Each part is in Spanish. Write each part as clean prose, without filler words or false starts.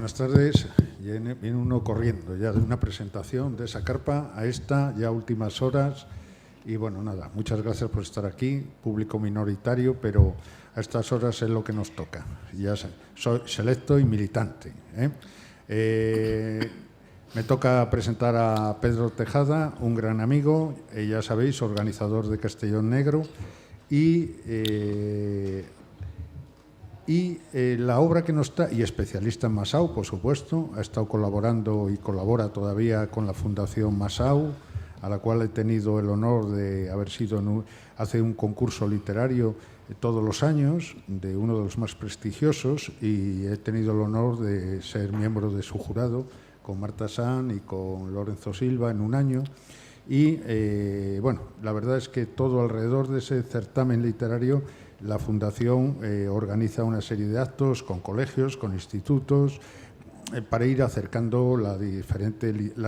Buenas tardes. Viene uno corriendo ya de una presentación de esa carpa a esta, ya últimas horas. Y bueno, nada, muchas gracias por estar aquí, público minoritario, pero a estas horas es lo que nos toca. Ya soy selecto y militante. Me toca presentar a Pedro Tejada, un gran amigo, ya sabéis, organizador de Castellón Negro, y la obra que nos trae, y especialista en Masao, por supuesto, ha estado colaborando y colabora todavía con la Fundación Masao, a la cual he tenido el honor de haber sido hace un concurso literario todos los años, de uno de los más prestigiosos, y he tenido el honor de ser miembro de su jurado con Marta San y con Lorenzo Silva en un año. Y bueno, la verdad es que todo alrededor de ese certamen literario la Fundación organiza una serie de actos con colegios, con institutos, para ir acercando la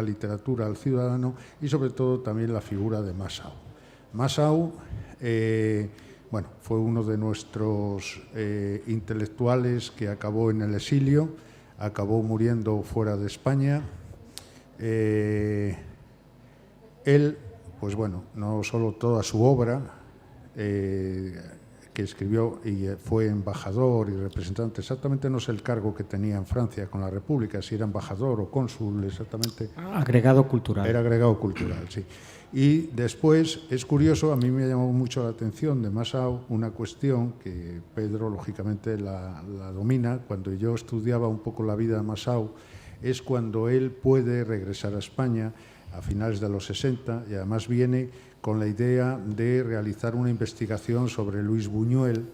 literatura al ciudadano y sobre todo también la figura de Masao. Masao bueno, fue uno de nuestros intelectuales que acabó en el exilio, acabó muriendo fuera de España. Él, pues bueno, no solo toda su obra, que escribió y fue embajador y representante, exactamente no sé el cargo que tenía en Francia con la República, si era embajador o cónsul, exactamente. Agregado cultural. Era agregado cultural, sí. Y después, es curioso, a mí me ha llamado mucho la atención de Masao una cuestión que Pedro, lógicamente, la domina. Cuando yo estudiaba un poco la vida de Masao, es cuando él puede regresar a España a finales de los 60 y además viene con la idea de realizar una investigación sobre Luis Buñuel,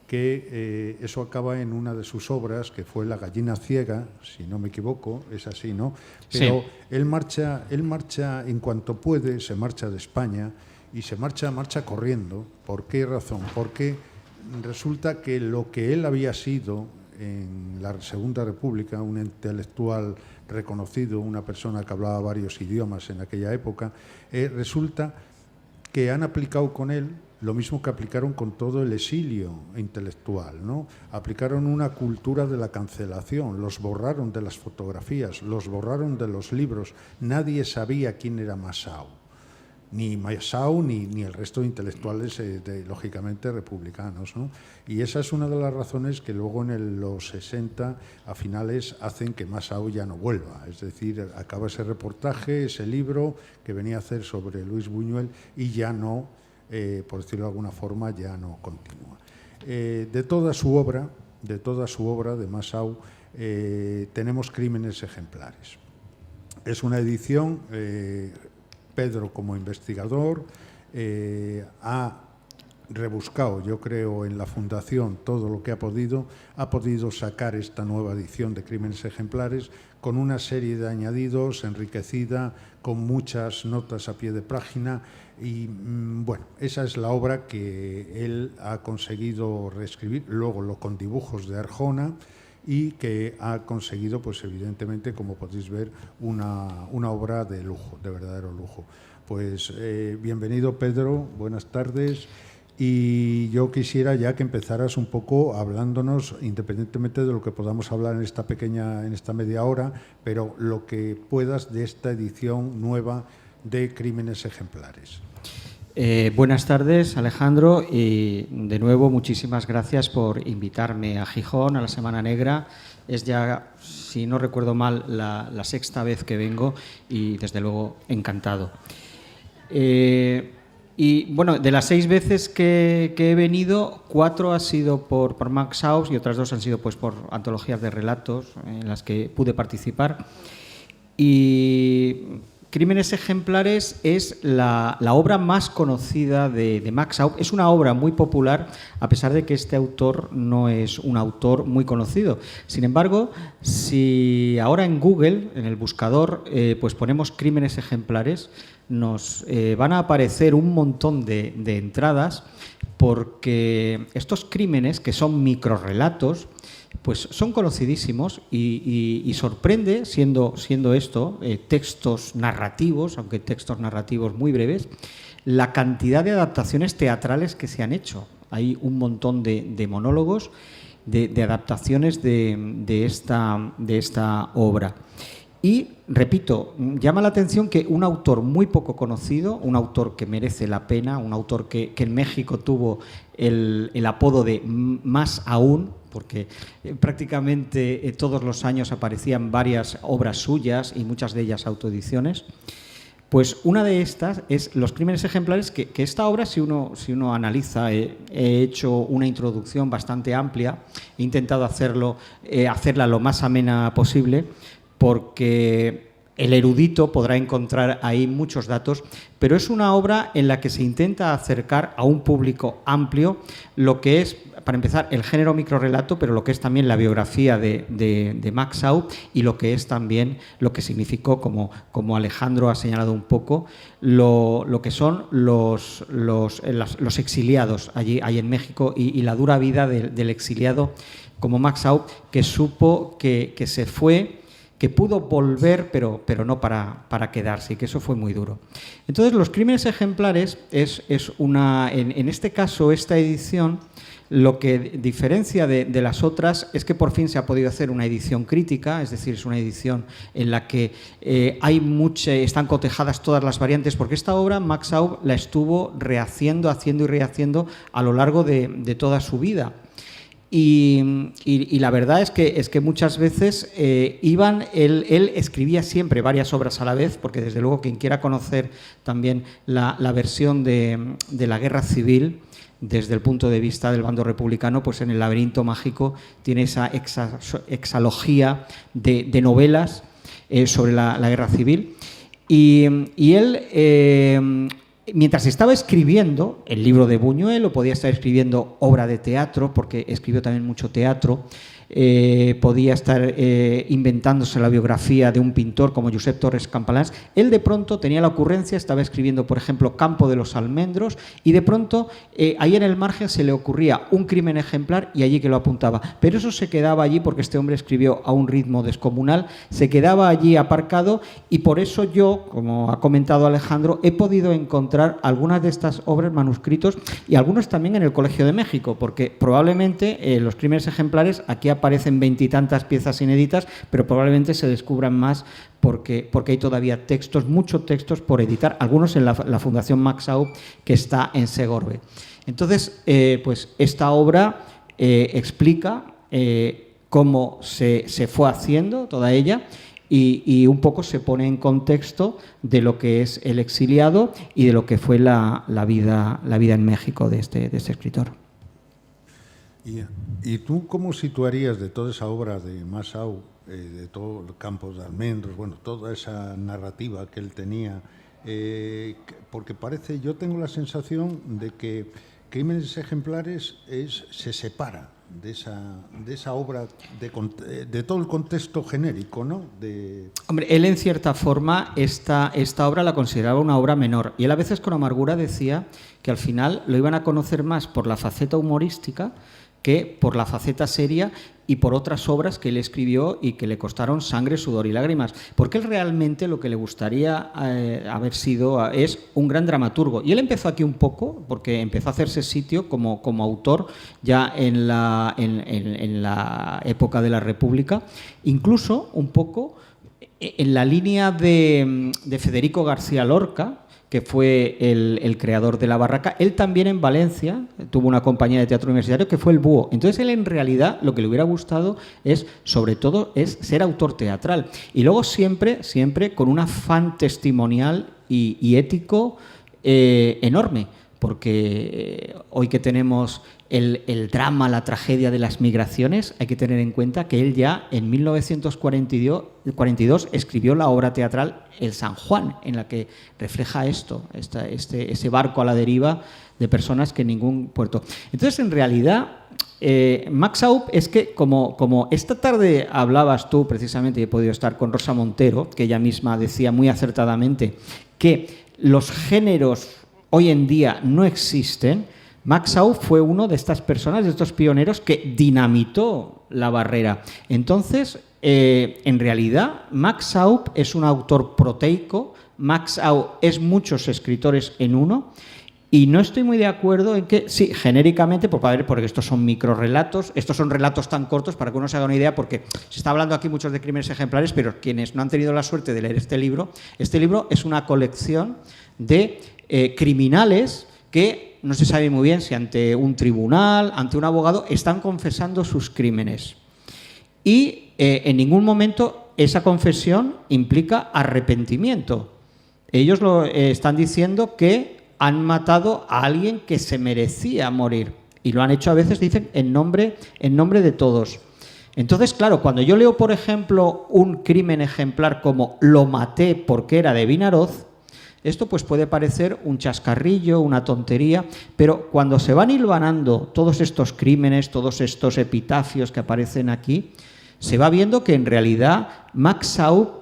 que eso acaba en una de sus obras, que fue La gallina ciega, si no me equivoco, es así, ¿no? Pero sí. Él marcha en cuanto puede, se marcha de España y se marcha corriendo. ¿Por qué razón? Porque resulta que lo que él había sido en la Segunda República, un intelectual reconocido, una persona que hablaba varios idiomas en aquella época, resulta que han aplicado con él lo mismo que aplicaron con todo el exilio intelectual, ¿no? Aplicaron una cultura de la cancelación, los borraron de las fotografías, los borraron de los libros. Nadie sabía quién era Masao, ni Masao ni el resto de intelectuales, lógicamente, republicanos, ¿no? Y esa es una de las razones que luego en los 60, a finales, hacen que Masao ya no vuelva. Es decir, acaba ese reportaje, ese libro que venía a hacer sobre Luis Buñuel y ya no, por decirlo de alguna forma, ya no continúa. De toda su obra de Masao, tenemos Crímenes ejemplares. Es una edición... Pedro, como investigador, ha rebuscado, yo creo, en la Fundación todo lo que ha podido sacar esta nueva edición de Crímenes ejemplares con una serie de añadidos, enriquecida, con muchas notas a pie de página y, bueno, esa es la obra que él ha conseguido reescribir, luego con dibujos de Arjona, y que ha conseguido, pues evidentemente, como podéis ver, una obra de lujo, de verdadero lujo. Pues bienvenido, Pedro, buenas tardes. Y yo quisiera ya que empezaras un poco hablándonos, independientemente de lo que podamos hablar en esta media hora, pero lo que puedas de esta edición nueva de Crímenes ejemplares. Buenas tardes, Alejandro, y de nuevo muchísimas gracias por invitarme a Gijón, a la Semana Negra. Es ya, si no recuerdo mal, la sexta vez que vengo y desde luego encantado. Y bueno, de las 6 veces que he venido, 4 han sido por Max House y otras 2 han sido pues por antologías de relatos en las que pude participar. Y Crímenes ejemplares es la obra más conocida de Max Aub. Es una obra muy popular, a pesar de que este autor no es un autor muy conocido. Sin embargo, si ahora en Google, en el buscador, pues ponemos Crímenes ejemplares, nos van a aparecer un montón de entradas, porque estos crímenes, que son microrrelatos, pues son conocidísimos y sorprende, siendo esto textos narrativos, aunque textos narrativos muy breves, la cantidad de adaptaciones teatrales que se han hecho. Hay un montón de monólogos de adaptaciones de esta obra. Y, repito, llama la atención que un autor muy poco conocido, un autor que merece la pena, un autor que en México tuvo el apodo de Más Aún, porque prácticamente todos los años aparecían varias obras suyas y muchas de ellas autoediciones. Pues una de estas es Los crímenes ejemplares, que esta obra, si uno analiza, he hecho una introducción bastante amplia, he intentado hacerla lo más amena posible, porque el erudito podrá encontrar ahí muchos datos, pero es una obra en la que se intenta acercar a un público amplio lo que es, para empezar, el género microrrelato, pero lo que es también la biografía de Max Aub y lo que es también lo que significó, como Alejandro ha señalado un poco, lo que son los exiliados allí en México y la dura vida del exiliado como Max Aub, que supo que se fue, que pudo volver, pero no para quedarse, y que eso fue muy duro. Entonces, Los crímenes ejemplares es en este caso, esta edición, lo que diferencia de las otras es que por fin se ha podido hacer una edición crítica, es decir, es una edición en la que están cotejadas todas las variantes, porque esta obra Max Aub la estuvo haciendo y rehaciendo a lo largo de toda su vida. Y la verdad es que muchas veces él escribía siempre varias obras a la vez, porque desde luego quien quiera conocer también la versión de la Guerra Civil desde el punto de vista del bando republicano, pues en El laberinto mágico tiene esa exalogía de novelas sobre la Guerra Civil. Y él... mientras estaba escribiendo el libro de Buñuel, o podía estar escribiendo obra de teatro, porque escribió también mucho teatro, podía estar inventándose la biografía de un pintor como Josep Torres Campalans, él de pronto tenía la ocurrencia, estaba escribiendo, por ejemplo, Campo de los Almendros, y de pronto ahí en el margen se le ocurría un crimen ejemplar y allí que lo apuntaba. Pero eso se quedaba allí porque este hombre escribió a un ritmo descomunal, se quedaba allí aparcado, y por eso yo, como ha comentado Alejandro, he podido encontrar algunas de estas obras manuscritos y algunos también en el Colegio de México, porque probablemente Los crímenes ejemplares, aquí aparecen 20 y tantas piezas inéditas, pero probablemente se descubran más porque hay todavía textos, muchos textos por editar, algunos en la Fundación Max Aub, que está en Segorbe. Entonces, pues esta obra explica cómo se fue haciendo toda ella y un poco se pone en contexto de lo que es el exiliado y de lo que fue la vida en México de este escritor. ¿Y tú cómo situarías de toda esa obra de Max Aub, de todo el Campos de Almendros, bueno, toda esa narrativa que él tenía? Porque yo tengo la sensación de que Crímenes ejemplares se separa de esa obra, de todo el contexto genérico, ¿no? Hombre, él en cierta forma esta obra la consideraba una obra menor, y él a veces con amargura decía que al final lo iban a conocer más por la faceta humorística que por la faceta seria y por otras obras que él escribió y que le costaron sangre, sudor y lágrimas, porque él realmente lo que le gustaría haber sido es un gran dramaturgo. Y él empezó aquí un poco, porque empezó a hacerse sitio como autor ya en la época de la República, incluso un poco en la línea de Federico García Lorca, que fue el creador de La Barraca. Él también en Valencia tuvo una compañía de teatro universitario que fue El Búho. Entonces él en realidad lo que le hubiera gustado sobre todo es ser autor teatral. Y luego siempre con un afán testimonial y ético enorme, porque hoy que tenemos el drama, la tragedia de las migraciones, hay que tener en cuenta que él ya en 1942 escribió la obra teatral El San Juan, en la que refleja ese barco a la deriva de personas que en ningún puerto. Entonces, en realidad, Max Aub es que, como esta tarde hablabas tú precisamente, y he podido estar con Rosa Montero, que ella misma decía muy acertadamente que los géneros hoy en día no existen, Max Aub fue uno de estas personas, de estos pioneros que dinamitó la barrera. Entonces, en realidad, Max Aub es un autor proteico, Max Aub es muchos escritores en uno, Y no estoy muy de acuerdo en que, sí, genéricamente, porque estos son microrelatos, estos son relatos tan cortos para que uno se haga una idea, porque se está hablando aquí muchos de crímenes ejemplares, pero quienes no han tenido la suerte de leer este libro es una colección de criminales que no se sabe muy bien si ante un tribunal, ante un abogado, están confesando sus crímenes. Y en ningún momento esa confesión implica arrepentimiento. Ellos están diciendo que han matado a alguien que se merecía morir. Y lo han hecho a veces, dicen, en nombre de todos. Entonces, claro, cuando yo leo, por ejemplo, un crimen ejemplar como "lo maté porque era de Vinaroz", esto pues puede parecer un chascarrillo, una tontería, pero cuando se van hilvanando todos estos crímenes, todos estos epitafios que aparecen aquí, se va viendo que en realidad Max Schaub,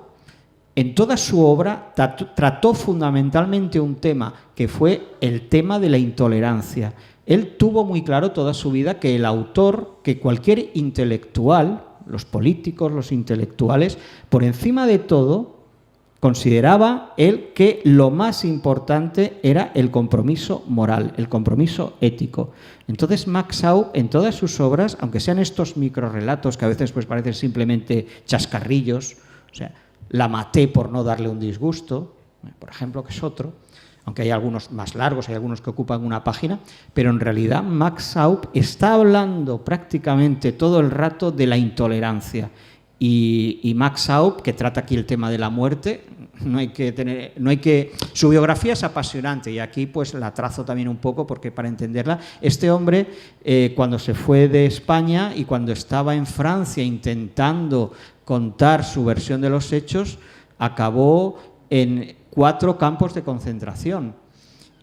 en toda su obra, trató fundamentalmente un tema que fue el tema de la intolerancia. Él tuvo muy claro toda su vida que el autor, que cualquier intelectual, los políticos, los intelectuales, por encima de todo, consideraba él que lo más importante era el compromiso moral, el compromiso ético. Entonces Max Schaub, en todas sus obras, aunque sean estos microrelatos que a veces pues parecen simplemente chascarrillos, o sea, "la maté por no darle un disgusto", por ejemplo, que es otro, aunque hay algunos más largos, hay algunos que ocupan una página, pero en realidad Max Schaub está hablando prácticamente todo el rato de la intolerancia. Y Max Schaub, que trata aquí el tema de la muerte, su biografía es apasionante, y aquí pues la trazo también un poco porque para entenderla, este hombre cuando se fue de España y cuando estaba en Francia intentando contar su versión de los hechos, acabó en 4 campos de concentración.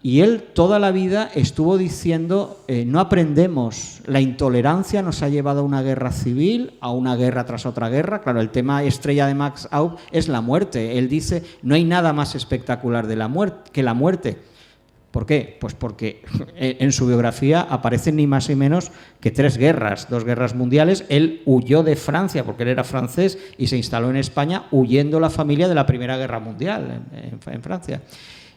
Y él toda la vida estuvo diciendo, no aprendemos, la intolerancia nos ha llevado a una guerra civil, a una guerra tras otra guerra. Claro, el tema estrella de Max Schaub es la muerte. Él dice, no hay nada más espectacular que la muerte. ¿Por qué? Pues porque en su biografía aparecen ni más ni menos que 3 guerras, 2 guerras mundiales. Él huyó de Francia porque él era francés y se instaló en España huyendo la familia de la Primera Guerra Mundial en Francia.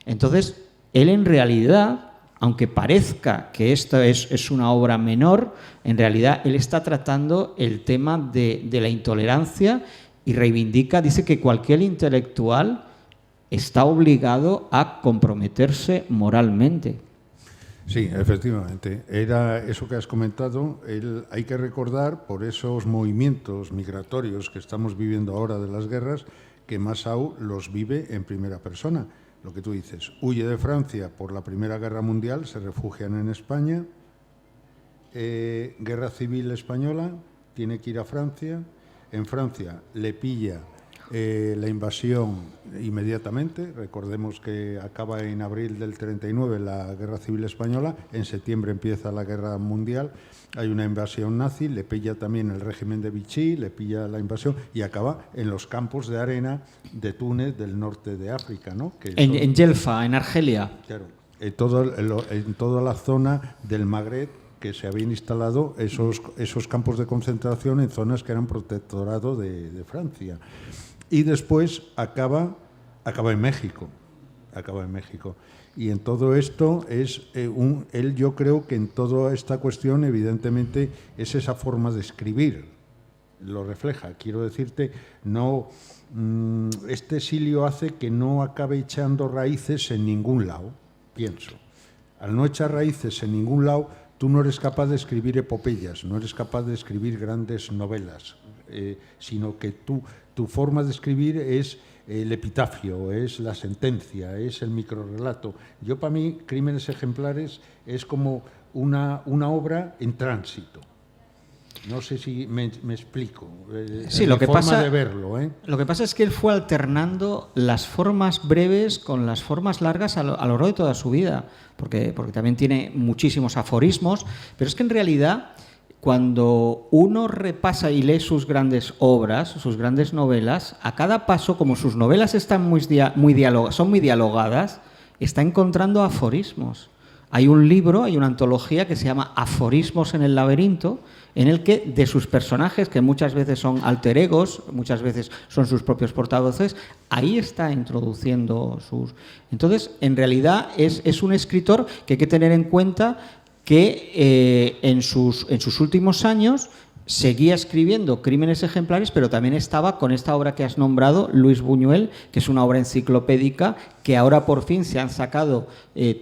Entonces, él en realidad, aunque parezca que esto es una obra menor, en realidad él está tratando el tema de la intolerancia y dice que cualquier intelectual está obligado a comprometerse moralmente. Sí, efectivamente. Era eso que has comentado. Hay que recordar, por esos movimientos migratorios que estamos viviendo ahora de las guerras, que Max Schaub los vive en primera persona. Lo que tú dices, huye de Francia por la Primera Guerra Mundial, se refugian en España, Guerra Civil Española, tiene que ir a Francia, en Francia le pilla la invasión inmediatamente. Recordemos que acaba en abril del 39 la Guerra Civil Española, en septiembre empieza la Guerra Mundial, hay una invasión nazi, le pilla también el régimen de Vichy, le pilla la invasión y acaba en los campos de arena de Túnez, del norte de África, ¿no? En Yelfa, en Argelia. Claro, en toda la zona del Magreb, que se habían instalado esos campos de concentración en zonas que eran protectorado de Francia. Y después acaba en México. Y en todo esto él, yo creo que en toda esta cuestión, evidentemente, es esa forma de escribir. Lo refleja. Quiero decirte, este exilio hace que no acabe echando raíces en ningún lado, pienso. Al no echar raíces en ningún lado, tú no eres capaz de escribir epopeyas, no eres capaz de escribir grandes novelas, sino que tu forma de escribir es el epitafio, es la sentencia, es el microrrelato. Para mí, Crímenes Ejemplares es como una obra en tránsito. No sé si me explico. Sí, lo que pasa de verlo, Lo que pasa es que él fue alternando las formas breves con las formas largas a lo largo de toda su vida, porque también tiene muchísimos aforismos, pero es que en realidad, cuando uno repasa y lee sus grandes obras, sus grandes novelas, a cada paso, como sus novelas están son muy dialogadas, está encontrando aforismos. Hay un libro, hay una antología que se llama Aforismos en el laberinto, en el que de sus personajes, que muchas veces son alter egos, muchas veces son sus propios portavoces, ahí está introduciendo sus... Entonces, en realidad es un escritor que hay que tener en cuenta que en sus últimos años seguía escribiendo Crímenes ejemplares, pero también estaba con esta obra que has nombrado, Luis Buñuel, que es una obra enciclopédica, que ahora por fin se han sacado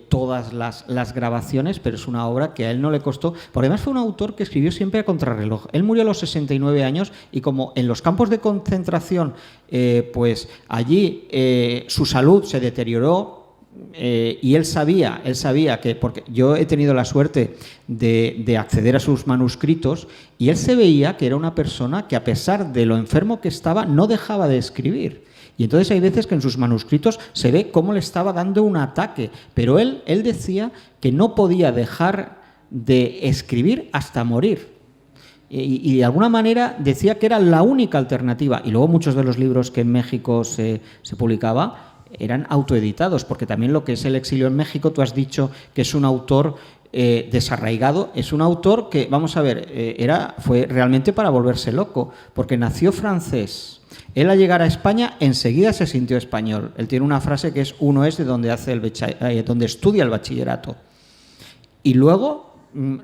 todas las grabaciones, pero es una obra que a él no le costó, porque además fue un autor que escribió siempre a contrarreloj. Él murió a los 69 años y como en los campos de concentración, pues allí su salud se deterioró, y él sabía que, porque yo he tenido la suerte de acceder a sus manuscritos, y él se veía que era una persona que, a pesar de lo enfermo que estaba, no dejaba de escribir. Y entonces hay veces que en sus manuscritos se ve cómo le estaba dando un ataque, pero él decía que no podía dejar de escribir hasta morir. Y de alguna manera decía que era la única alternativa. Y luego muchos de los libros que en México se publicaba eran autoeditados, porque también lo que es el exilio en México, tú has dicho que es un autor desarraigado, es un autor que, vamos a ver, fue realmente para volverse loco, porque nació francés. Él, al llegar a España, enseguida se sintió español. Él tiene una frase que es: uno es de donde donde estudia el bachillerato. Y luego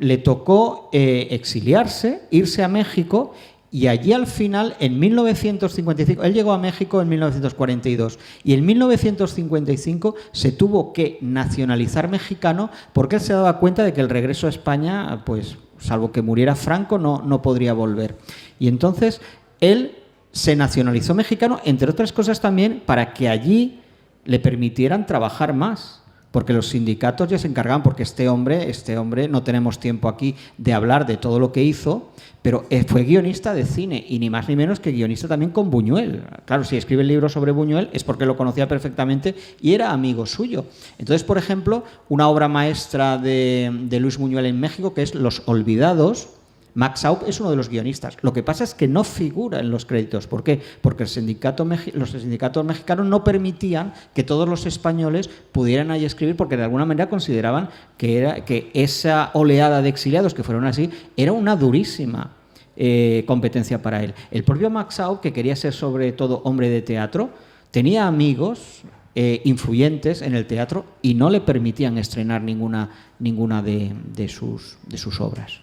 le tocó exiliarse, irse a México. Y allí al final, en 1955, él llegó a México en 1942 y en 1955 se tuvo que nacionalizar mexicano porque él se daba cuenta de que el regreso a España, pues salvo que muriera Franco, no podría volver. Y entonces él se nacionalizó mexicano, entre otras cosas también para que allí le permitieran trabajar más, porque los sindicatos ya se encargaban, porque este hombre, no tenemos tiempo aquí de hablar de todo lo que hizo, pero fue guionista de cine, y ni más ni menos que guionista también con Buñuel. Claro, si escribe el libro sobre Buñuel es porque lo conocía perfectamente y era amigo suyo. Entonces, por ejemplo, una obra maestra de Luis Buñuel en México, que es Los Olvidados, Max Schaub es uno de los guionistas. Lo que pasa es que no figura en los créditos. ¿Por qué? Porque los sindicatos mexicanos no permitían que todos los españoles pudieran ahí escribir, porque de alguna manera consideraban que esa oleada de exiliados que fueron así era una durísima competencia para él. El propio Max Schaub, que quería ser sobre todo hombre de teatro, tenía amigos influyentes en el teatro y no le permitían estrenar ninguna de sus obras.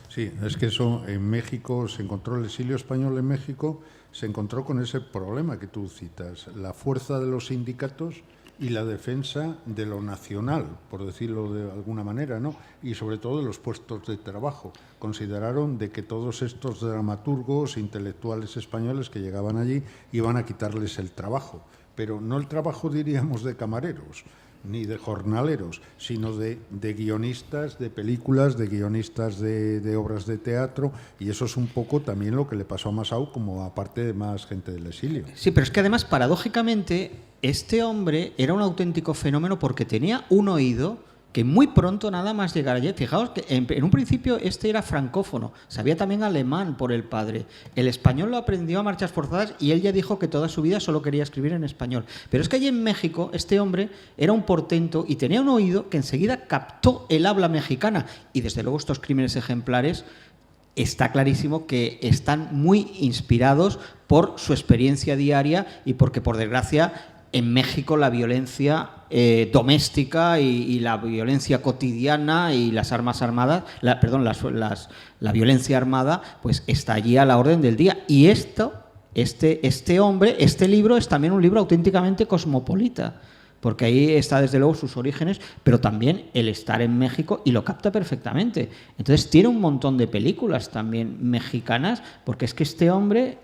Sí, es que eso en México se encontró, el exilio español en México se encontró con ese problema que tú citas, la fuerza de los sindicatos y la defensa de lo nacional, por decirlo de alguna manera, ¿no? Y sobre todo de los puestos de trabajo. Consideraron de que todos estos dramaturgos, intelectuales españoles que llegaban allí iban a quitarles el trabajo, pero no el trabajo, diríamos, de camareros, ni de jornaleros, sino de guionistas de películas, de guionistas de obras de teatro, y eso es un poco también lo que le pasó a Max Schaub, como aparte de más gente del exilio. Sí, pero es que además, paradójicamente, este hombre era un auténtico fenómeno porque tenía un oído que muy pronto, nada más llegar allí, fijaos que en un principio este era francófono, sabía también alemán por el padre, el español lo aprendió a marchas forzadas y él ya dijo que toda su vida solo quería escribir en español. Pero es que allí en México este hombre era un portento y tenía un oído que enseguida captó el habla mexicana, y desde luego estos Crímenes ejemplares está clarísimo que están muy inspirados por su experiencia diaria y porque, por desgracia, en México la violencia doméstica y la violencia cotidiana y las armas armadas, la violencia armada, pues está allí a la orden del día. Y este hombre, este libro es también un libro auténticamente cosmopolita, porque ahí está desde luego sus orígenes, pero también el estar en México, y lo capta perfectamente. Entonces tiene un montón de películas también mexicanas, porque es que este hombre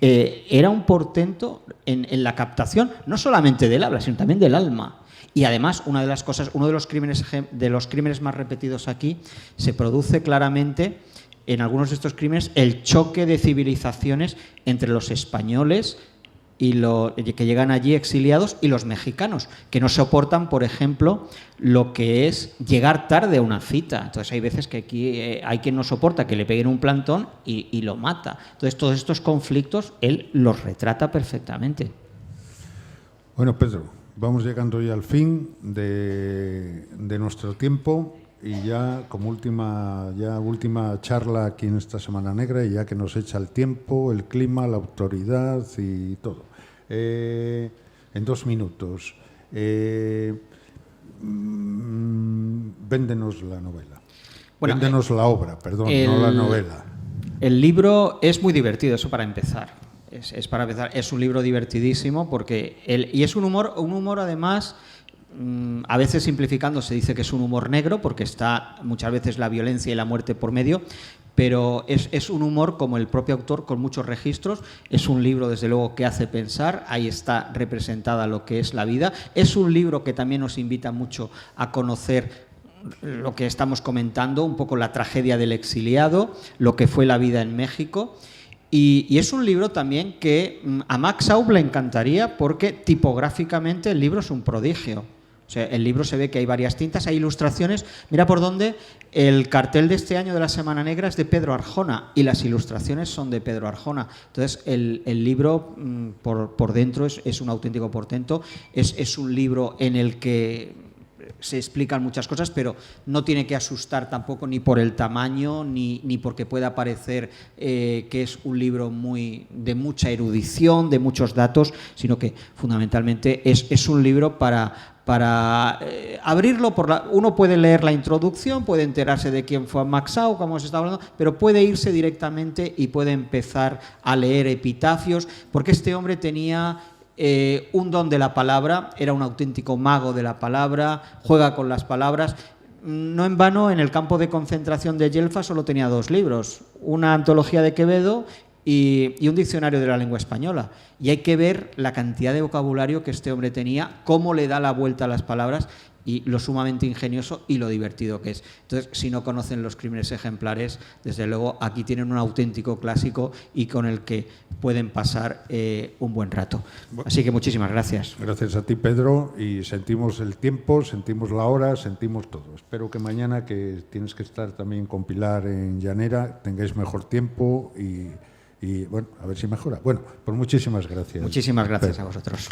era un portento en la captación, no solamente del habla, sino también del alma. Y además, uno de los crímenes más repetidos aquí, se produce claramente en algunos de estos crímenes el choque de civilizaciones entre los españoles que llegan allí exiliados y los mexicanos, que no soportan, por ejemplo, lo que es llegar tarde a una cita. Entonces hay veces que aquí hay quien no soporta que le peguen un plantón y lo mata. Entonces todos estos conflictos él los retrata perfectamente. Bueno, Pedro, vamos llegando ya al fin de nuestro tiempo y ya como última charla aquí en esta Semana Negra, y ya que nos echa el tiempo, el clima, la autoridad y todo. En 2 minutos, véndenos la novela. Bueno, véndenos la obra, perdón, no la novela. El libro es muy divertido, eso para empezar. Es para empezar, es un libro divertidísimo porque y es un humor además, a veces simplificando se dice que es un humor negro porque está muchas veces la violencia y la muerte por medio, pero es un humor como el propio autor, con muchos registros. Es un libro desde luego que hace pensar, ahí está representada lo que es la vida. Es un libro que también nos invita mucho a conocer lo que estamos comentando, un poco la tragedia del exiliado, lo que fue la vida en México. Y es un libro también que a Max Aub le encantaría porque tipográficamente el libro es un prodigio. O sea, el libro se ve que hay varias tintas, hay ilustraciones. Mira por dónde el cartel de este año de la Semana Negra es de Pedro Arjona y las ilustraciones son de Pedro Arjona. Entonces, el libro por dentro es un auténtico portento. Es un libro en el que se explican muchas cosas, pero no tiene que asustar tampoco ni por el tamaño ni porque pueda parecer que es un libro de mucha erudición, de muchos datos, sino que fundamentalmente es un libro para abrirlo. Uno puede leer la introducción, puede enterarse de quién fue Max Aub, como se está hablando, pero puede irse directamente y puede empezar a leer epitafios, porque este hombre tenía un don de la palabra, era un auténtico mago de la palabra, juega con las palabras. No en vano, en el campo de concentración de Yelfa solo tenía 2 libros, una antología de Quevedo y un diccionario de la lengua española. Y hay que ver la cantidad de vocabulario que este hombre tenía, cómo le da la vuelta a las palabras y lo sumamente ingenioso y lo divertido que es. Entonces, si no conocen Los crímenes ejemplares, desde luego aquí tienen un auténtico clásico y con el que pueden pasar un buen rato. Así que muchísimas gracias. Gracias a ti, Pedro, y sentimos el tiempo, sentimos la hora, sentimos todo. Espero que mañana, que tienes que estar también con Pilar en Llanera, tengáis mejor tiempo y bueno, a ver si mejora. Bueno, pues muchísimas gracias. Muchísimas gracias a vosotros.